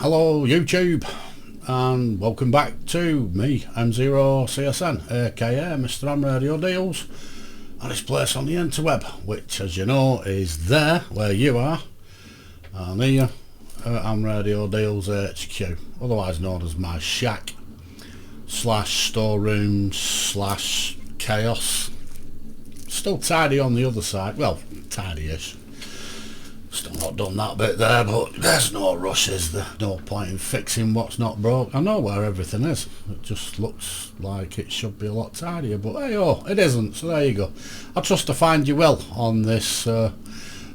Hello YouTube, and welcome back to me, M0CSN, aka Mr. Ham Radio Deals, and this place on the interweb, which, as you know, is there where you are, and here at Ham Radio Deals HQ, otherwise known as my shack slash storeroom slash chaos. Still tidy on the other side, well, tidy-ish. Still not done that bit there, but there's no rush, is there? No point in fixing what's not broke. I know where everything is. It just looks like it should be a lot tidier, but hey oh, it isn't, so there you go. I trust to find you well on this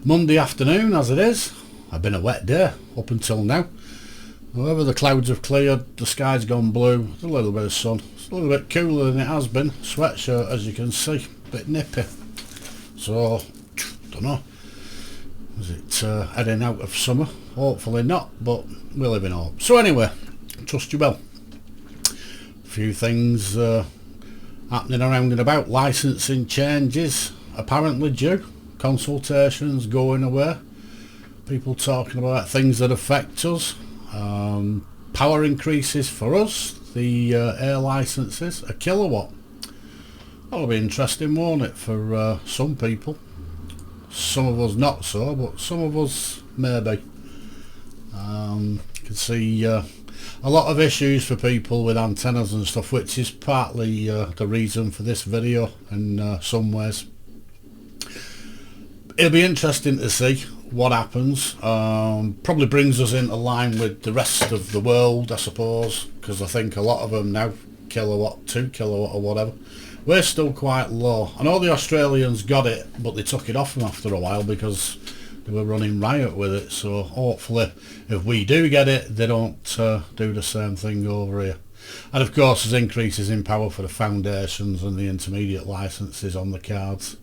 Monday afternoon, as it is. I've been a wet day up until now. However, the clouds have cleared, the sky's gone blue, there's a little bit of sun. It's a little bit cooler than it has been. Sweatshirt, as you can see, a bit nippy. So, don't know. Is it heading out of summer? Hopefully not, but we live in hope. So anyway, trust you well. A few things happening around and about. Licensing changes apparently due. Consultations going away. People talking about things that affect us. Power increases for us. The air licenses. A kilowatt. That'll be interesting, won't it, for some people. Some of us not so, but some of us maybe. You can see a lot of issues for people with antennas and stuff, which is partly the reason for this video in some ways. It'll be interesting to see what happens. Probably brings us into line with the rest of the world, I suppose, because I think a lot of them now, kilowatt, 2 kilowatt or whatever. We're still quite low. I know the Australians got it, but they took it off them after a while because they were running riot with it. So hopefully, if we do get it, they don't do the same thing over here. And of course, there's increases in power for the foundations and the intermediate licenses on the cards.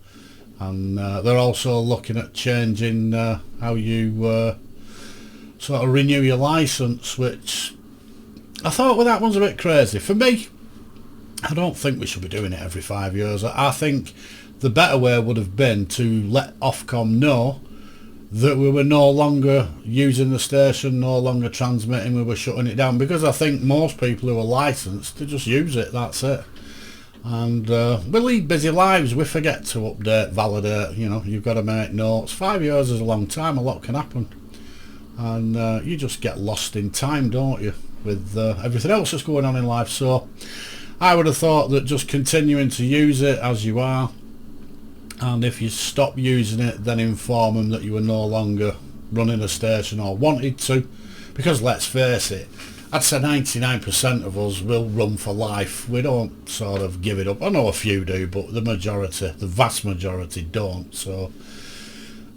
And they're also looking at changing how you sort of renew your license, which I thought, well, that one's a bit crazy. For me, I don't think we should be doing it every 5 years. I think the better way would have been to let Ofcom know that we were no longer using the station, no longer transmitting, we were shutting it down, because I think most people who are licensed to just use it, that's it. And we lead busy lives, we forget to update, validate, you know, you've got to make notes. 5 years is a long time, a lot can happen. And you just get lost in time, don't you, with everything else that's going on in life. So I would have thought that just continuing to use it as you are, and if you stop using it, then inform them that you were no longer running a station or wanted to, because let's face it, I'd say 99% of us will run for life. We don't sort of give it up. I know a few do, but the majority, the vast majority don't. So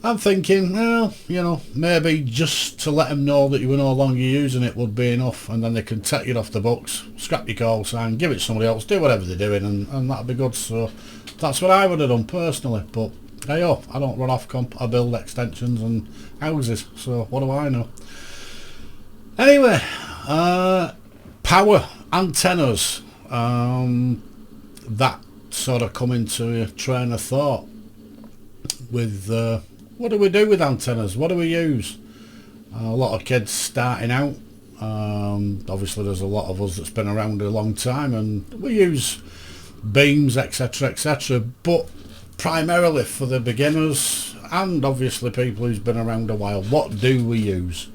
I'm thinking, well, you know, maybe just to let them know that you were no longer using it would be enough, and then they can take it off the books, scrap your call sign, give it to somebody else, do whatever they're doing, and that'd be good. So that's what I would have done personally. But hey, oh, I don't run Ofcom, I build extensions and houses, so what do I know? Anyway, power antennas, that sort of come into a train of thought with what do we do with antennas? What do we use? A lot of kids starting out. Obviously there's a lot of us that's been around a long time, and we use beams, etc, etc, but primarily for the beginners and obviously people who's been around a while, what do we use?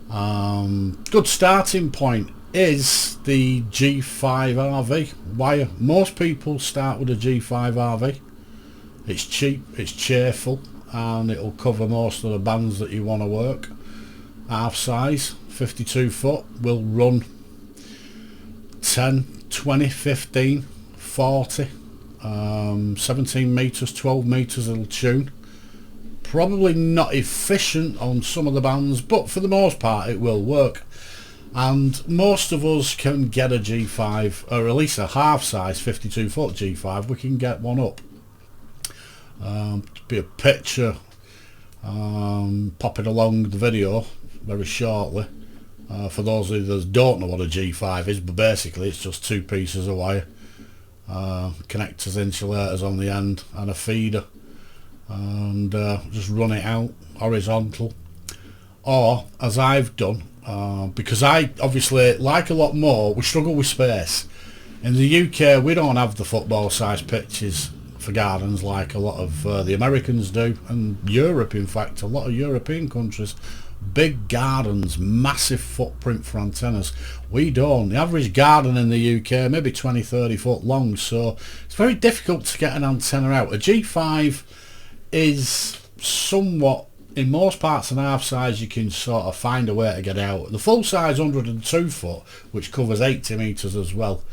Good starting point is the G5RV wire. Most people start with a G5RV. It's cheap, it's cheerful, and it'll cover most of the bands that you want to work. Half size, 52 foot, will run 10, 20, 15, 40, 17 metres, 12 metres it'll tune. Probably not efficient on some of the bands, but for the most part it will work. And most of us can get a G5, or at least a half size 52 foot G5, we can get one up. Be a picture popping along the video very shortly for those of you that don't know what a G5 is, but basically it's just two pieces of wire, connectors, insulators on the end, and a feeder, and just run it out horizontal, or as I've done, because I obviously, like a lot more, we struggle with space. In the UK we don't have the football sized pitches for gardens like a lot of the Americans do, and Europe, in fact, a lot of European countries. Big gardens, massive footprint for antennas. We don't. The average garden in the UK maybe 20-30 foot long, so it's very difficult to get an antenna out. A G5 is somewhat, in most parts and half size, you can sort of find a way to get out. The full size 102 foot, which covers 80 metres as well,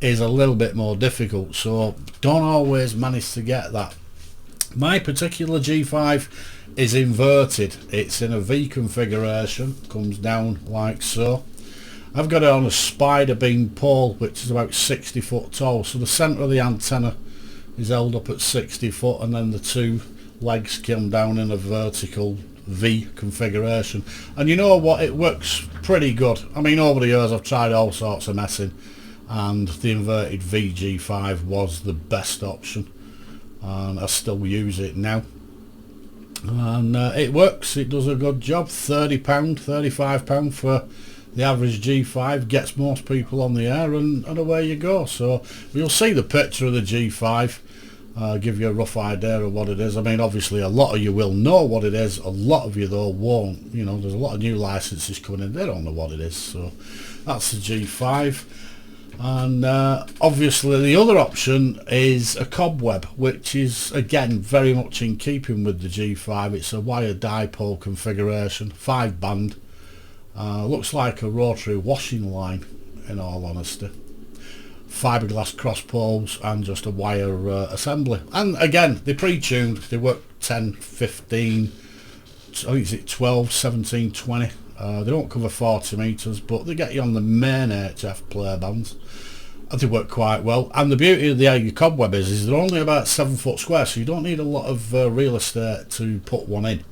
is a little bit more difficult, so don't always manage to get that. My particular G5 is inverted. It's in a V configuration, comes down like so. I've got it on a spider beam pole, which is about 60 foot tall, so the centre of the antenna is held up at 60 foot, and then the two legs come down in a vertical V configuration. And you know what, it works pretty good. I mean, over the years I've tried all sorts of messing, and the inverted VG5 was the best option, and I still use it now, and it works. It does a good job. £30, £35 for the average G5 gets most people on the air, and away you go. So you'll see the picture of the G5, give you a rough idea of what it is. I mean, obviously a lot of you will know what it is, a lot of you though won't. You know, there's a lot of new licenses coming in, they don't know what it is. So that's the G5. And obviously the other option is a cobweb, which is again very much in keeping with the G5. It's a wire dipole configuration, 5 band, looks like a rotary washing line in all honesty. Fiberglass cross poles and just a wire assembly, and again they're pre-tuned. They work 10, 15, is it 12, 17, 20. They don't cover 40 metres, but they get you on the main HF player bands, and they work quite well. And the beauty of the cobweb is they're only about 7 foot square, so you don't need a lot of real estate to put one in.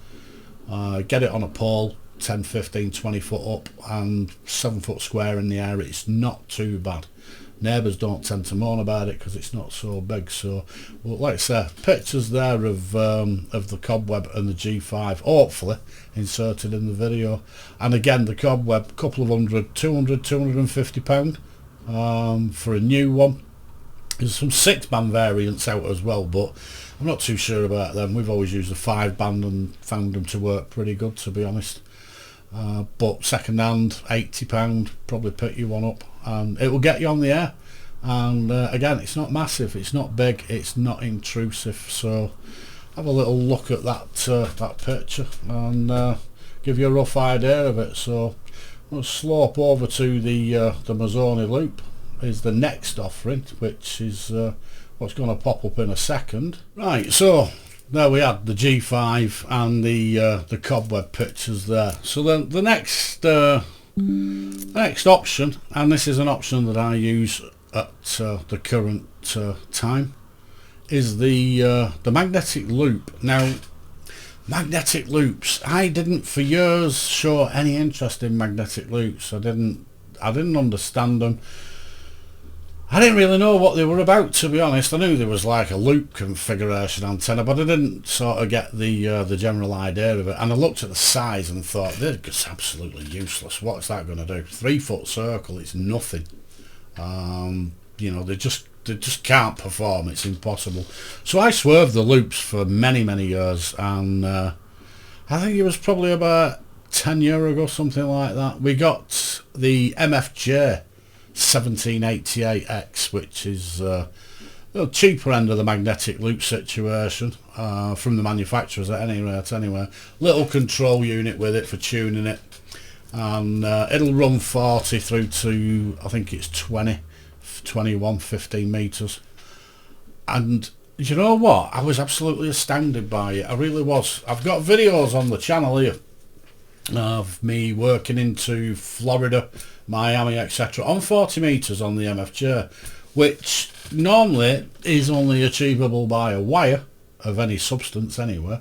Get it on a pole, 10, 15, 20 foot up, and 7 foot square in the air. It's not too bad. Neighbours don't tend to moan about it because it's not so big. So, well, like I say, pictures there of the cobweb and the G5, hopefully inserted in the video. And again, the cobweb, couple of hundred, 200, 250 pound for a new one. There's some 6 band variants out as well, but I'm not too sure about them. We've always used the 5 band and found them to work pretty good, to be honest. But second hand, £80, probably pick you one up, and it will get you on the air. And again, it's not massive, it's not big, it's not intrusive. So have a little look at that that picture and give you a rough idea of it. So we'll slope over to the Mazzoni Loop is the next offering, which is what's going to pop up in a second. Right, so there we had the G5 and the cobweb pictures there. So then the next option, and this is an option that I use at the current time, is the magnetic loop. Now, magnetic loops, I didn't for years show any interest in magnetic loops. I didn't understand them. I didn't really know what they were about, to be honest. I knew there was like a loop configuration antenna, but I didn't sort of get the general idea of it. And I looked at the size and thought, they're just absolutely useless. What's that going to do? 3 foot circle, it's nothing. You know, they just can't perform. It's impossible. So I swerved the loops for many years, and I think it was probably about 10 years ago, something like that, we got the MFJ 1788X, which is the cheaper end of the magnetic loop situation from the manufacturers at any rate. Anyway, little control unit with it for tuning it, and it'll run 40 through to, I think it's 20, 21, 15 meters. And you know what, I was absolutely astounded by it. I really was. I've got videos on the channel here of me working into Florida, Miami, etc. on 40 meters on the MFJ, which normally is only achievable by a wire of any substance anyway.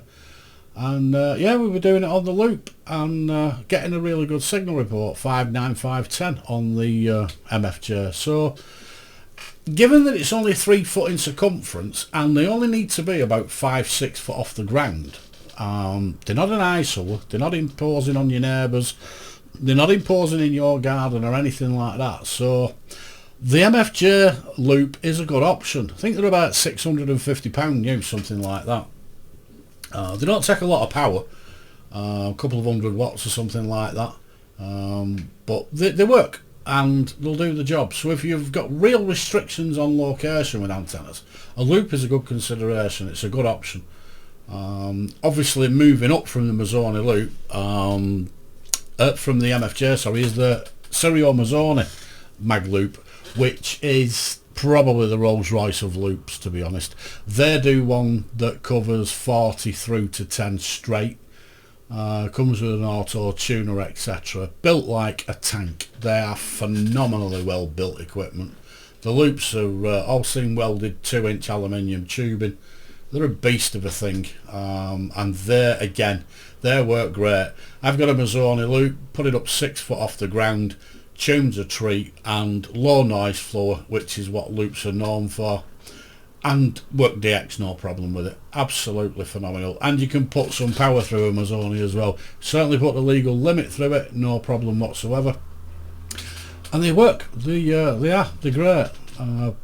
And yeah, we were doing it on the loop and getting a really good signal report, 5.9, 5.10 on the MFJ. So given that it's only 3 foot in circumference and they only need to be about 5-6 foot off the ground, They're not an eyesore, they're not imposing on your neighbours, they're not imposing in your garden or anything like that. So the MFJ loop is a good option. I think they're about £650 new, something like that. They don't take a lot of power, a couple of 100 watts or something like that, but they work and they'll do the job. So if you've got real restrictions on location with antennas, a loop is a good consideration. It's a good option. Obviously moving up from the Mazzoni loop, from the MFJ, sorry, is the Serio Mazzoni Mag Loop, which is probably the Rolls Royce of loops, to be honest. They do one that covers 40 through to 10 straight. Comes with an auto tuner, etc. Built like a tank. They are phenomenally well built equipment. The loops are all seam welded 2-inch aluminium tubing. They're a beast of a thing, and they work great. I've got a Mazzoni loop, put it up 6 foot off the ground, tunes a treat, and low noise floor, which is what loops are known for, and work DX, no problem with it. Absolutely phenomenal. And you can put some power through a Mazzoni as well. Certainly put the legal limit through it, no problem whatsoever. And they work. They're great.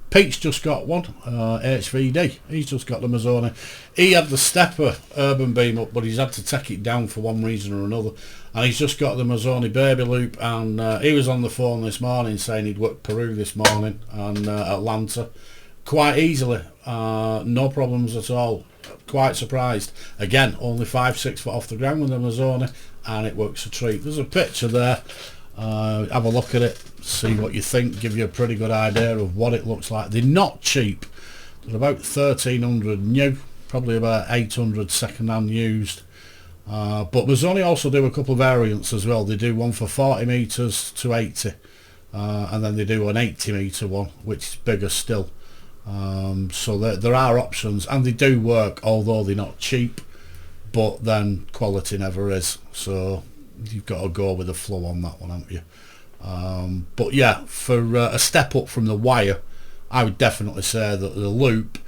Pete's just got one, HVD. He's just got the Mazzoni. He had the Steppir urban beam up, but he's had to take it down for one reason or another. And he's just got the Mazzoni Baby Loop, and he was on the phone this morning saying he'd worked Peru this morning and Atlanta quite easily, no problems at all. Quite surprised. Again, only 5-6 foot off the ground with the Mazzoni, and it works a treat. There's a picture there. Have a look at it, see what you think, give you a pretty good idea of what it looks like. They're not cheap. They're about 1,300 new, probably about 800 second-hand used. But Mazzoni also do a couple of variants as well. They do one for 40 metres to 80, and then they do an 80 metre one, which is bigger still. So there are options, and they do work, although they're not cheap, but then quality never is. So you've got to go with the flow on that one, haven't you? But yeah, for a step up from the wire, I would definitely say that the loop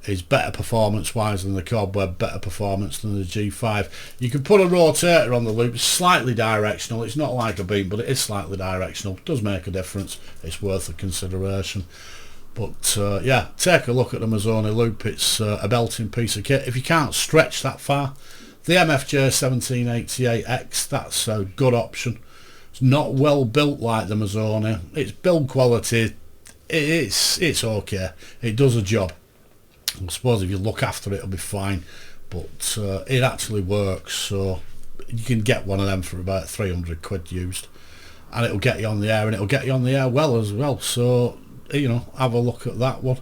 is better performance wise than the Cobweb, better performance than the G5. You can put a rotator on the loop, slightly directional. It's not like a beam, but it is slightly directional. It does make a difference. It's worth a consideration. But yeah, take a look at the Mazzoni loop. It's a belting piece of kit. If you can't stretch that far, the MFJ 1788X, that's a good option. It's not well built like the Mazzoni. Its build quality, it's okay. It does a job. I suppose if you look after it, it'll be fine. But it actually works. So you can get one of them for about 300 quid used, and it'll get you on the air, and it'll get you on the air well as well. So you know, have a look at that one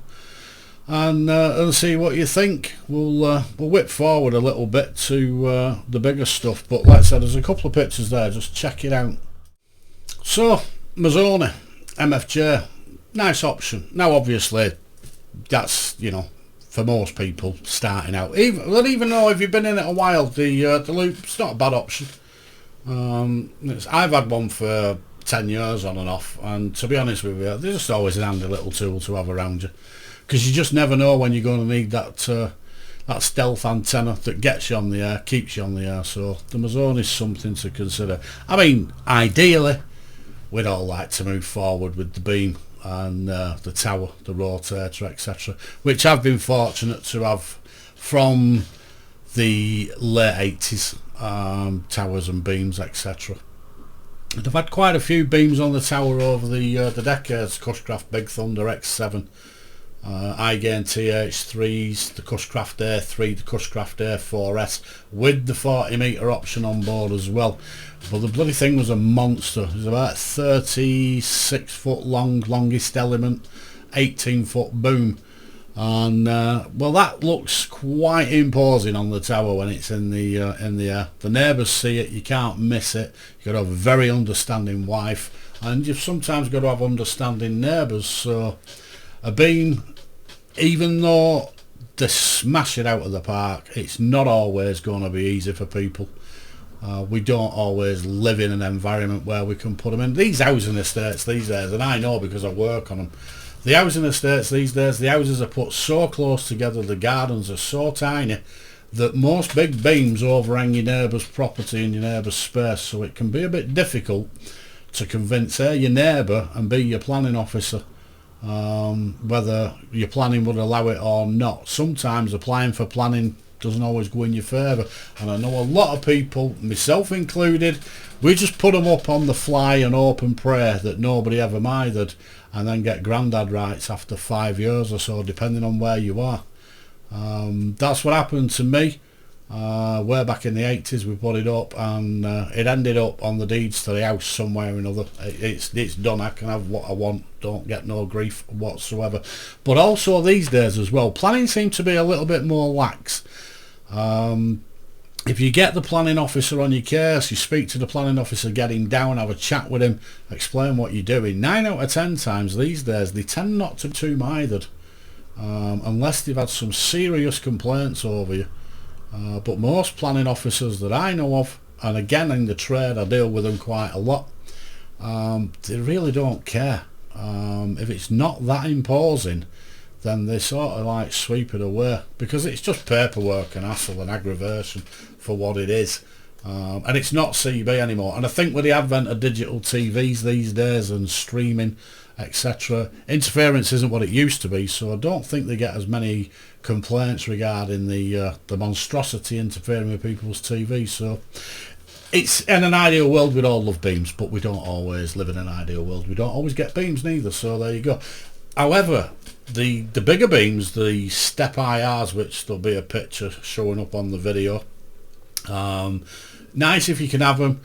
and see what you think. We'll whip forward a little bit to the bigger stuff, but like I said, there's a couple of pictures there, just check it out. So Mazzoni MFJ, nice option. Now obviously that's, you know, for most people starting out, even though if you've been in it a while, the loop's not a bad option. I've had one for 10 years on and off, and to be honest with you, they're just always an handy little tool to have around you, because you just never know when you're going to need that stealth antenna that gets you on the air, keeps you on the air. So the Mazzoni is something to consider. I mean, ideally we'd all like to move forward with the beam and the tower, the rotator, etc., which I've been fortunate to have from the late 80s, towers and beams, etc. And I've had quite a few beams on the tower over the decades. Cushcraft Big Thunder X7, iGain TH3s, the Cushcraft A3, the Cushcraft A4S, with the 40 metre option on board as well. But the bloody thing was a monster. It was about 36 foot long, longest element, 18 foot boom. And well, that looks quite imposing on the tower when it's in the air. The neighbours see it, you can't miss it. You've got to have a very understanding wife, and you've sometimes got to have understanding neighbours. So a beam, even though they smash it out of the park, it's not always going to be easy for people. We don't always live in an environment where we can put them in. These housing estates these days, and I know because I work on them, the housing estates these days, the houses are put so close together, the gardens are so tiny that most big beams overhang your neighbour's property and your neighbour's space, so it can be a bit difficult to convince A, your neighbour, and B, your planning officer, whether your planning would allow it or not. Sometimes applying for planning doesn't always go in your favour, and I know a lot of people, myself included, we just put them up on the fly and hope and pray that nobody ever mithered, and then get grandad rights after 5 years or so, depending on where you are. That's what happened to me. Way back in the 80s we put it up, and it ended up on the deeds to the house somewhere or another. It's done. I can have what I want, don't get no grief whatsoever. But also these days as well, planning seems to be a little bit more lax. If you get the planning officer on your case, you speak to the planning officer, get him down, have a chat with him, explain what you're doing, 9 out of 10 times these days they tend not to be too mithered, unless they've had some serious complaints over you. But most planning officers that I know of, and again in the trade I deal with them quite a lot, they really don't care. If it's not that imposing, then they sort of like sweep it away, because it's just paperwork and hassle and aggravation for what it is. And it's not CB anymore. And I think with the advent of digital TVs these days and streaming, etc., interference isn't what it used to be, so I don't think they get as many complaints regarding the monstrosity interfering with people's TV. So it's in an ideal world we'd all love beams, but we don't always live in an ideal world. We don't always get beams neither, so there you go. However, the bigger beams, the steppir's, which there'll be a picture showing up on the video, nice if you can have them.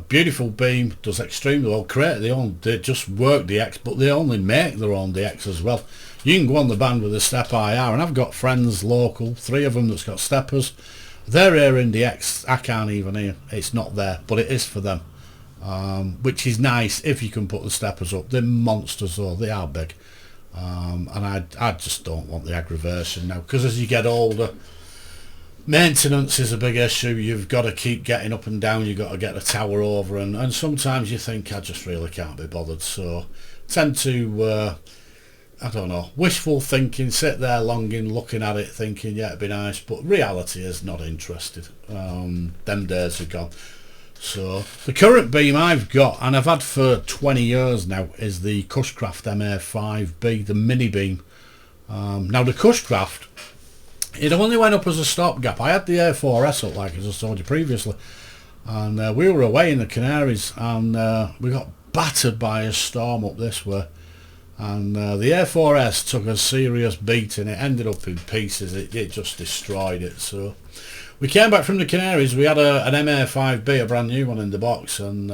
Beautiful beam, does extremely well. They just work DX, but they only make their own DX as well. You can go on the band with a steppir, and I've got friends local, 3 of them that's got steppers. They're hearing DX, I can't even hear. It's not there, but it is for them, which is nice if you can put the steppers up. They're monsters though, they are big, and I just don't want the aggravation now, because as you get older, maintenance is a big issue. You've got to keep getting up and down, you've got to get the tower over, and sometimes you think I just really can't be bothered, so tend to I don't know, wishful thinking, sit there longing, looking at it thinking yeah it'd be nice, but reality is not interested. Them days are gone. So the current beam I've got, and I've had for 20 years now, is the Cushcraft MA5B, the mini beam. Now the Cushcraft, it only went up as a stopgap. I had the A4S up, like as I told you previously, and we were away in the Canaries, and we got battered by a storm up this way, and the A4S took a serious beating. It ended up in pieces. It just destroyed it. So we came back from the Canaries, we had an MA5B, a brand new one in the box, and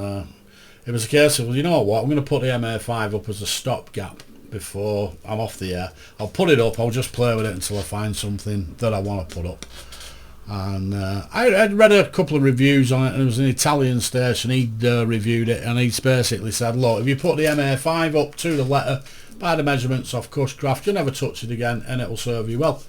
it was a case of, well, you know what, I'm going to put the MA5 up as a stopgap before I'm off the air. I'll put it up, I'll just play with it until I find something that I want to put up. And I'd read a couple of reviews on it, and it was an Italian station. He'd reviewed it, and he's basically said, look, if you put the MA5 up to the letter by the measurements off Cushcraft, you'll never touch it again and it'll serve you well.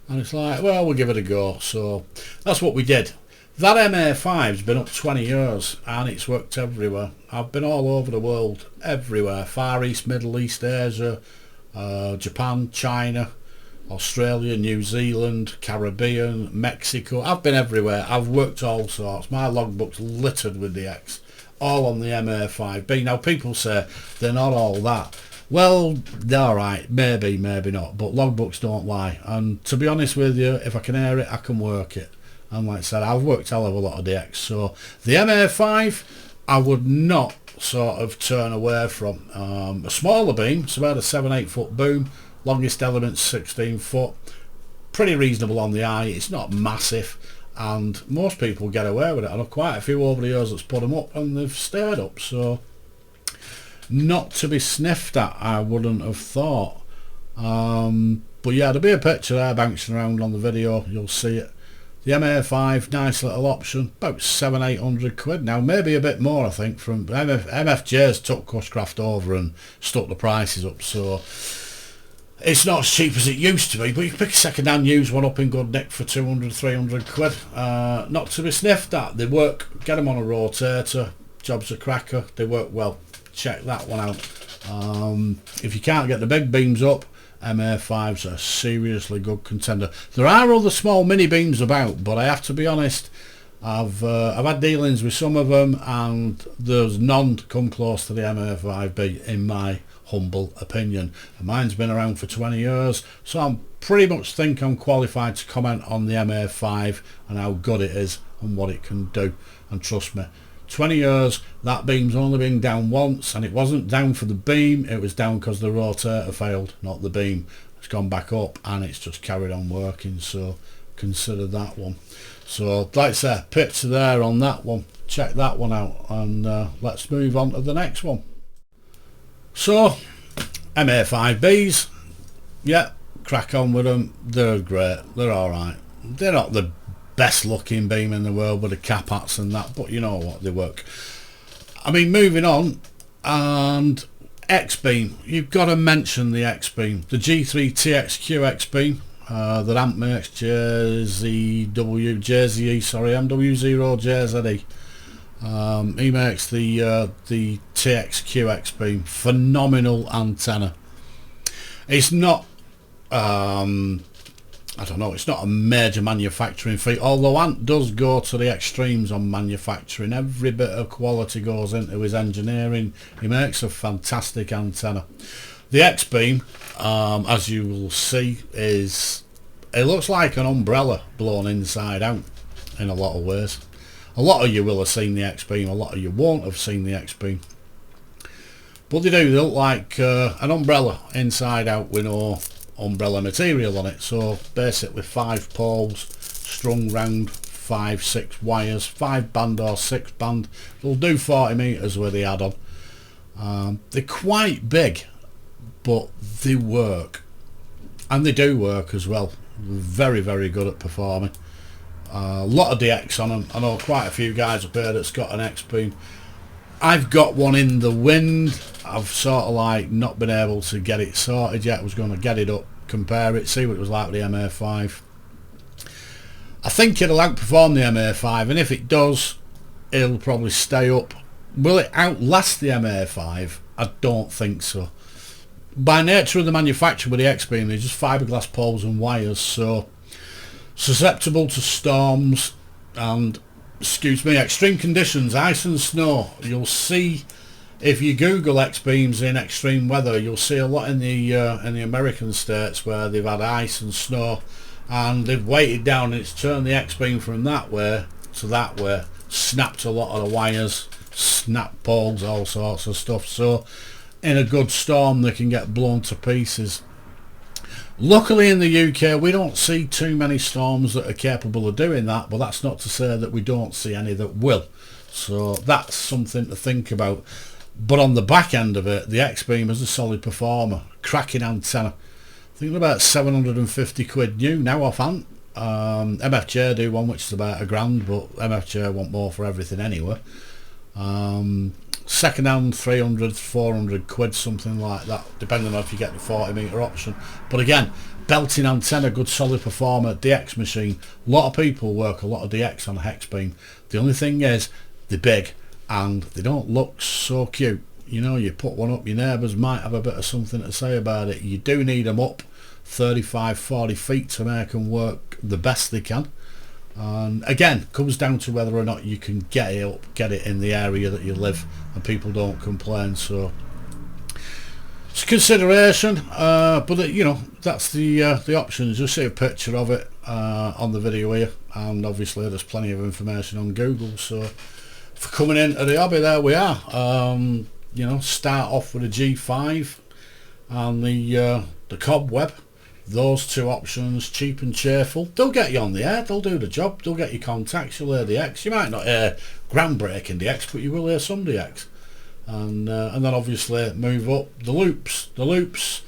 And it's like, well, we'll give it a go. So that's what we did. That MA5's been up 20 years and it's worked everywhere. I've been all over the world, everywhere. Far East, Middle East, Asia, Japan, China, Australia, New Zealand, Caribbean, Mexico. I've been everywhere. I've worked all sorts. My logbook's littered with the X, all on the MA5B. Now people say they're not all that. Well, they're alright, maybe, maybe not, but logbooks don't lie. And to be honest with you, if I can air it, I can work it. And like I said, I've worked a hell of a lot of DX. So the MA5, I would not sort of turn away from. A smaller beam, it's about a 7-8 foot boom, longest element's 16 foot. Pretty reasonable on the eye, it's not massive, and most people get away with it. I know quite a few over the years that's put them up and they've stayed up, so not to be sniffed at, I wouldn't have thought. But yeah, there'll be a picture there bouncing around on the video, you'll see it. The MA5, nice little option, about 700-800 quid now, maybe a bit more I think. From MFJ's took Cushcraft over and stuck the prices up, so it's not as cheap as it used to be, but you can pick a second-hand used one up in good nick for 200-300 quid. Not to be sniffed at. They work, get them on a rotator, job's a cracker, they work well. Check that one out. If you can't get the big beams up, MA5's a seriously good contender. There are other small mini beams about, but I have to be honest, I've had dealings with some of them, and there's none come close to the MA5B in my humble opinion. And mine's been around for 20 years, so I'm pretty much think I'm qualified to comment on the MA5 and how good it is and what it can do. And trust me, 20 years, that beam's only been down once, and it wasn't down for the beam, it was down because the rotator failed, not the beam. It's gone back up and it's just carried on working, so consider that one. So like I say, picture there on that one, check that one out, and let's move on to the next one. So MA5Bs, yeah, crack on with them. They're great, they're alright. They're not the best looking beam in the world with the cap hats and that, but you know what, they work. I mean, moving on, and X-beam, you've got to mention the X-beam, the G3 TXQ X-beam that Amp makes, MW0JZE. He makes the TXQ X-beam, phenomenal antenna. It's not I don't know, it's not a major manufacturing feat, although Ant does go to the extremes on manufacturing. Every bit of quality goes into his engineering. He makes a fantastic antenna. The X-beam, as you will see, it looks like an umbrella blown inside out in a lot of ways. A lot of you will have seen the X-beam, a lot of you won't have seen the X-beam. But they look like an umbrella inside out with no umbrella material on it. So basically 5 poles strung round 5-6 wires, 5 band or 6 band. They'll do 40 meters with the add-on. They're quite big, but they work, and they do work as well. Very, very good at performing. A lot of DX on them. I know quite a few guys up here that's got an X-beam. I've got one in the wind. I've sort of like not been able to get it sorted yet. I was going to get it up, compare it, see what it was like with the MA5. I think it'll outperform the MA5, and if it does, it'll probably stay up. Will it outlast the MA5? I don't think so. By nature of the manufacture with the X-beam, they're just fiberglass poles and wires, so susceptible to storms and, excuse me, extreme conditions, ice and snow. You'll see, if you Google X-beams in extreme weather, you'll see a lot in the American states where they've had ice and snow, and they've weighted down and it's turned the X-beam from that way to that way, snapped a lot of the wires, snapped poles, all sorts of stuff. So in a good storm they can get blown to pieces. Luckily in the UK we don't see too many storms that are capable of doing that, but that's not to say that we don't see any that will. So that's something to think about. But on the back end of it, the X-beam is a solid performer, cracking antenna. I think they're about 750 quid new now offhand. MFJ do one which is about £1,000, but MFJ want more for everything anyway. Second hand 300, 400 quid, something like that, depending on if you get the 40 metre option. But again, belting antenna, good solid performer, DX machine. A lot of people work a lot of DX on a Hexbeam. The only thing is they're big and they don't look so cute. You know, you put one up, your neighbours might have a bit of something to say about it. You do need them up 35-40 feet to make them work the best they can. And again, comes down to whether or not you can get it up, get it in the area that you live, and people don't complain. So it's a consideration, but you know, that's the options. You'll see a picture of it on the video here, and obviously there's plenty of information on Google. So for coming into the hobby, there we are. You know, start off with a G5 and the Cobweb. Those two options, cheap and cheerful. They'll get you on the air, they'll do the job, they'll get you contacts, you'll hear the X. You might not hear groundbreaking DX, but you will hear some DX. And then obviously move up the loops. The loops,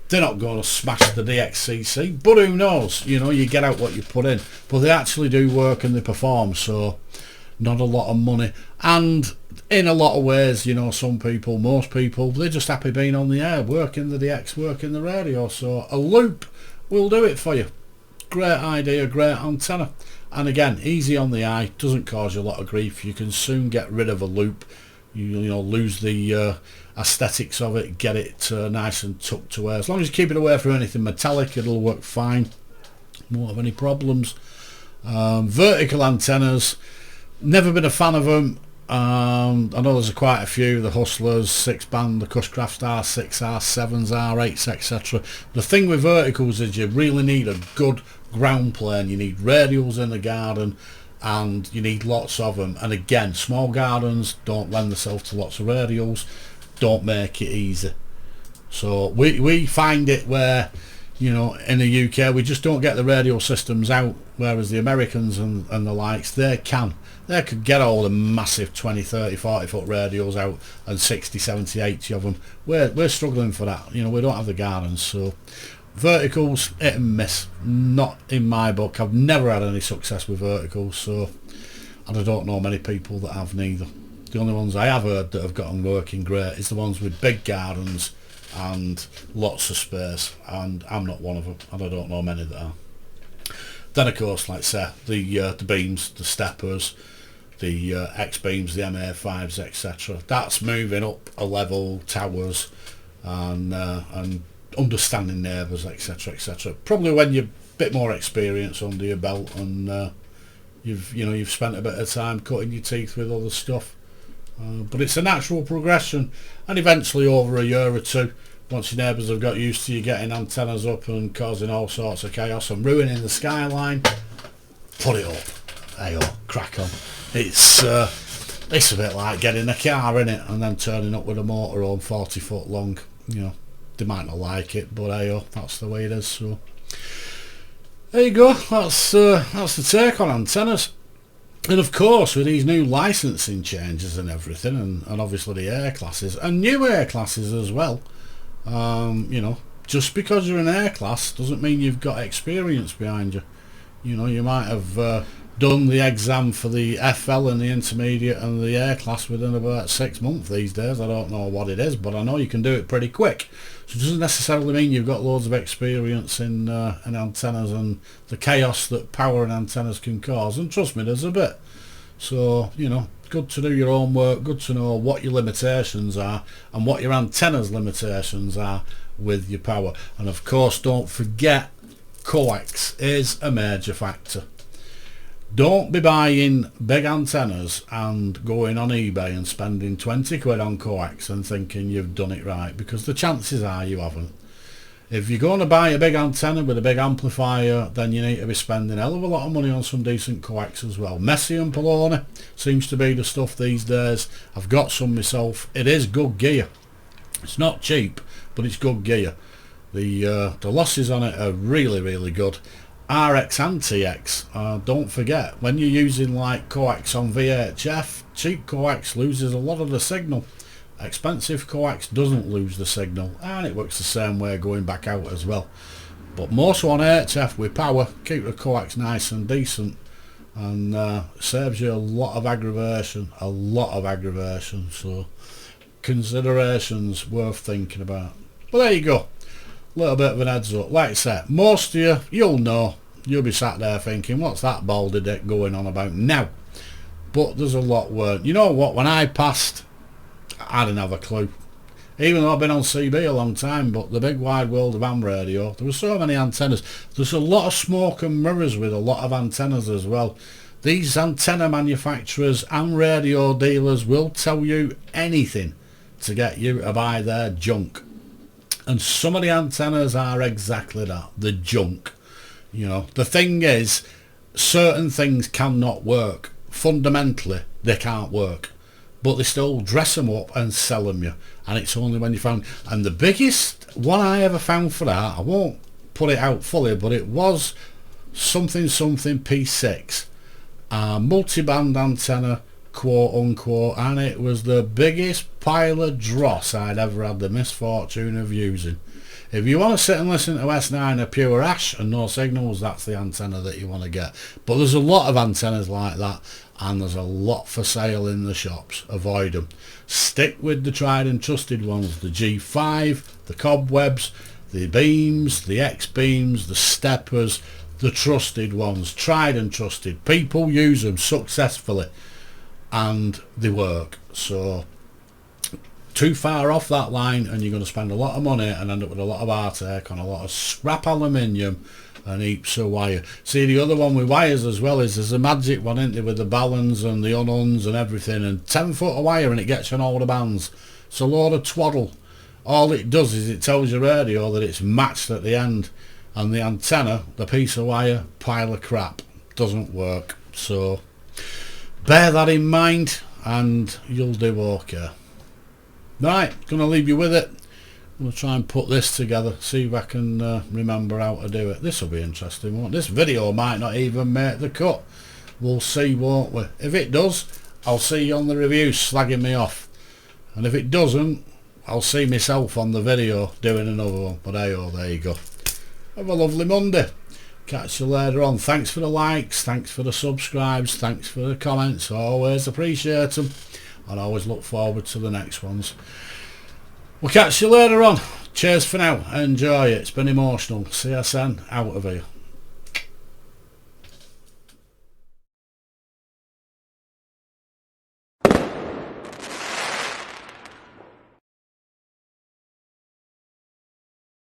they're not going to smash the DXCC, but who knows? You know, you get out what you put in. But they actually do work and they perform, so not a lot of money. And in a lot of ways, you know, some people, most people, they're just happy being on the air, working the DX, working the radio. So a loop will do it for you. Great idea, great antenna. And again, easy on the eye, doesn't cause you a lot of grief. You can soon get rid of a loop you know, lose the aesthetics of it, get it nice and tucked away. As long as you keep it away from anything metallic, it'll work fine, won't have any problems. Vertical antennas, never been a fan of them. I know there's quite a few, the Hustlers, 6-band, the Cushcraft R6, R7s, R8s, etc. The thing with verticals is you really need a good ground plane. You need radials in the garden, and you need lots of them. And again, small gardens don't lend themselves to lots of radials, don't make it easy. So we find it where, you know, in the UK we just don't get the radial systems out, whereas the Americans and the likes, they could get all the massive 20, 30, 40 foot radials out, and 60, 70, 80 of them. We're struggling for that, you know, we don't have the gardens. So verticals, hit and miss, not in my book. I've never had any success with verticals, so, and I don't know many people that have neither. The only ones I have heard that have gotten working great is the ones with big gardens and lots of space, and I'm not one of them, and I don't know many that are. Then of course, like I say, the beams, the steppers, the Hexbeams, the MA5s, etc. That's moving up a level, towers, and understanding neighbours, etc., etc. Probably when you're a bit more experience under your belt, and you've spent a bit of time cutting your teeth with other stuff. But it's a natural progression, and eventually over a year or two, once your neighbours have got used to you getting antennas up and causing all sorts of chaos and ruining the skyline, put it up. Hey, crack on. It's a bit like getting a car in it and then turning up with a motorhome 40 foot long. You know, they might not like it, but hey, that's the way it is. So there you go. That's the take on antennas. And of course, with these new licensing changes and everything, and obviously the air classes and new air classes as well, you know, just because you're an air class doesn't mean you've got experience behind you. You know, you might have done the exam for the FL and the intermediate and the air class within about 6 months these days. I don't know what it is, but I know you can do it pretty quick. So it doesn't necessarily mean you've got loads of experience in antennas and the chaos that power and antennas can cause. And trust me, there's a bit. So, you know, good to do your own work, good to know what your limitations are and what your antenna's limitations are with your power. And of course, don't forget, coax is a major factor. Don't be buying big antennas and going on eBay and spending 20 quid on coax and thinking you've done it right, because the chances are you haven't. If you're going to buy a big antenna with a big amplifier, then you need to be spending a hell of a lot of money on some decent coax as well. Messi and Poloni seems to be the stuff these days. I've got some myself. It is good gear. It's not cheap, but it's good gear. The losses on it are really, really good. RX and TX, don't forget, when you're using like coax on VHF, cheap coax loses a lot of the signal. Expensive coax doesn't lose the signal, and it works the same way going back out as well. But more so on HF with power, keep the coax nice and decent, and saves you a lot of aggravation, so considerations worth thinking about. But there you go, a little bit of an heads up. Like I said, most of you'll know, you'll be sat there thinking, what's that baldy dick going on about now? But there's a lot worse. You know what, when I passed, I didn't have a clue. Even though I've been on CB a long time, but the big wide world of ham radio, there were so many antennas. There's a lot of smoke and mirrors with a lot of antennas as well. These antenna manufacturers and radio dealers will tell you anything to get you to buy their junk. And some of the antennas are exactly that, the junk. You know, the thing is, certain things cannot work. Fundamentally, they can't work. But they still dress them up and sell them you. And it's only when you found... And the biggest one I ever found for that, I won't put it out fully, but it was something P6. Multi-band antenna, quote unquote, and it was the biggest pile of dross I'd ever had the misfortune of using. If you want to sit and listen to S9 of pure ash and no signals, that's the antenna that you want to get. But there's a lot of antennas like that, and there's a lot for sale in the shops. Avoid them. Stick with the tried and trusted ones, the G5, the cobwebs, the beams, the Hexbeams, the steppers, the trusted ones, tried and trusted. People use them successfully and they work. So too far off that line, and you're going to spend a lot of money and end up with a lot of heartache on a lot of scrap aluminium and heaps of wire. See, the other one with wires as well is there's a magic one, isn't there, with the balance and the ununs and everything, and 10 foot of wire and it gets you on all the bands. It's a load of twaddle. All it does is it tells your radio that it's matched at the end, and the antenna, the piece of wire, pile of crap, doesn't work. So bear that in mind and you'll do okay. Right, gonna leave you with it. We'll try and put this together, see if I can remember how to do it. This will be interesting, won't it? This video might not even make the cut. We'll see, won't we? If it does, I'll see you on the review slagging me off, and if it doesn't, I'll see myself on the video doing another one. But hey, oh, there you go. Have a lovely Monday. Catch you later on. Thanks for the likes, thanks for the subscribes, thanks for the comments. Always appreciate them, and always look forward to the next ones. We'll catch you later on. Cheers for now. Enjoy it. It's been emotional. CSN out of here.